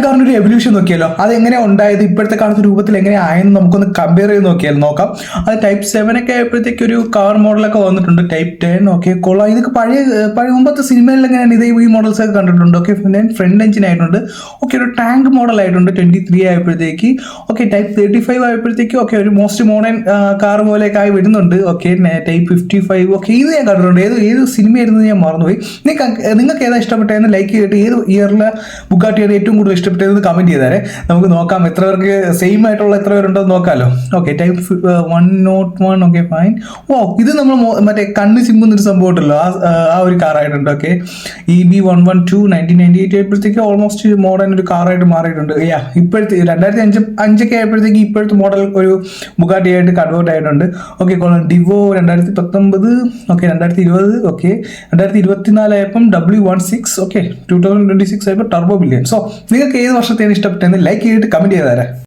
കാറിന്റെ ഒരു എവല്യൂഷൻ നോക്കിയാലോ, അത് എങ്ങനെ ഉണ്ടായത്, ഇപ്പോഴത്തെ കാലത്ത് രൂപത്തിൽ എങ്ങനെ ആയെന്ന് നമുക്കൊന്ന് കമ്പയർ ചെയ്ത് നോക്കാം. അത് ടൈപ്പ് 7 ഒക്കെ ആയപ്പോഴത്തേക്ക് ഒരു കാർ മോഡലൊക്കെ വന്നിട്ടുണ്ട്. ടൈപ്പ് 10 ഓക്കെ കൊള്ളാം. ഇതൊക്കെ പഴയ മുമ്പത്തെ സിനിമയിൽ എങ്ങനെയാണ് ഇത് ഈ മോഡൽസ് ഒക്കെ കണ്ടിട്ടുണ്ട്. ഓക്കെ ഫ്രണ്ട് എഞ്ചിൻ ആയിട്ടുണ്ട്. ഓക്കെ ഒരു ടാങ്ക് മോഡൽ ആയിട്ടുണ്ട് 23 ആയപ്പോഴത്തേക്ക്. ഓക്കെ ടൈപ്പ് 35 ആയപ്പോഴത്തേക്ക് ഓക്കെ ഒരു മോസ്റ്റ് മോഡേൺ കാർ പോലെയൊക്കെ ആയി വരുന്നുണ്ട്. ഓക്കെ ടൈപ്പ് 55 ഓക്കെ ഇത് ഞാൻ കണ്ടിട്ടുണ്ട്. ഏത് സിനിമയായിരുന്നു ഞാൻ മറന്നുപോയി. നിങ്ങൾക്ക് ഏതാ ഇഷ്ടപ്പെട്ടതെന്ന് ലൈക്ക് ചെയ്തിട്ട് ഏത് ഇയറിലെ ബുഗാട്ടിയാണ് ഏറ്റവും കൂടുതൽ ഇഷ്ടപ്പെട്ടതെന്ന് കമന്റ് ചെയ്താലേ നമുക്ക് നോക്കാം എത്ര പേർക്ക് സെയിം ആയിട്ടുള്ള എത്ര പേരുണ്ടോ നോക്കാമല്ലോ. Okay type 101 okay fine. ഓ ഇത് നമ്മൾ മറ്റേ കണ്ണ് ചിമ്മുന്ന ഒരു സംഭവം ഉണ്ടല്ലോ, ആ ഒരു കാറായിട്ടുണ്ട്. ഓക്കെ EB112 1998 ആയപ്പോഴത്തേക്ക് ഓൾമോസ്റ്റ് മോഡേൺ ഒരു കാറായിട്ട് മാറിയിട്ടുണ്ട്. ഇപ്പോഴത്തെ 2005 ആയപ്പോഴത്തേക്ക് ഇപ്പോഴത്തെ മോഡൽ ഒരു ബുഗാട്ടി ആയിട്ട് കൺവേർട്ട് ആയിട്ടുണ്ട്. ഓക്കെ ഡിവോ 2019 ഓക്കെ 2020 ഓക്കെ 2024 ആയപ്പം W16 ഓക്കെ 2026 ആയപ്പോൾ ടർബോ ബില്യൺ. സോ നിങ്ങൾക്ക് ഏത് വർഷത്തെയാണ് ഇഷ്ടപ്പെട്ടതെന്ന് ലൈക്ക് ചെയ്തിട്ട് കമന്റ് ചെയ്താലേ.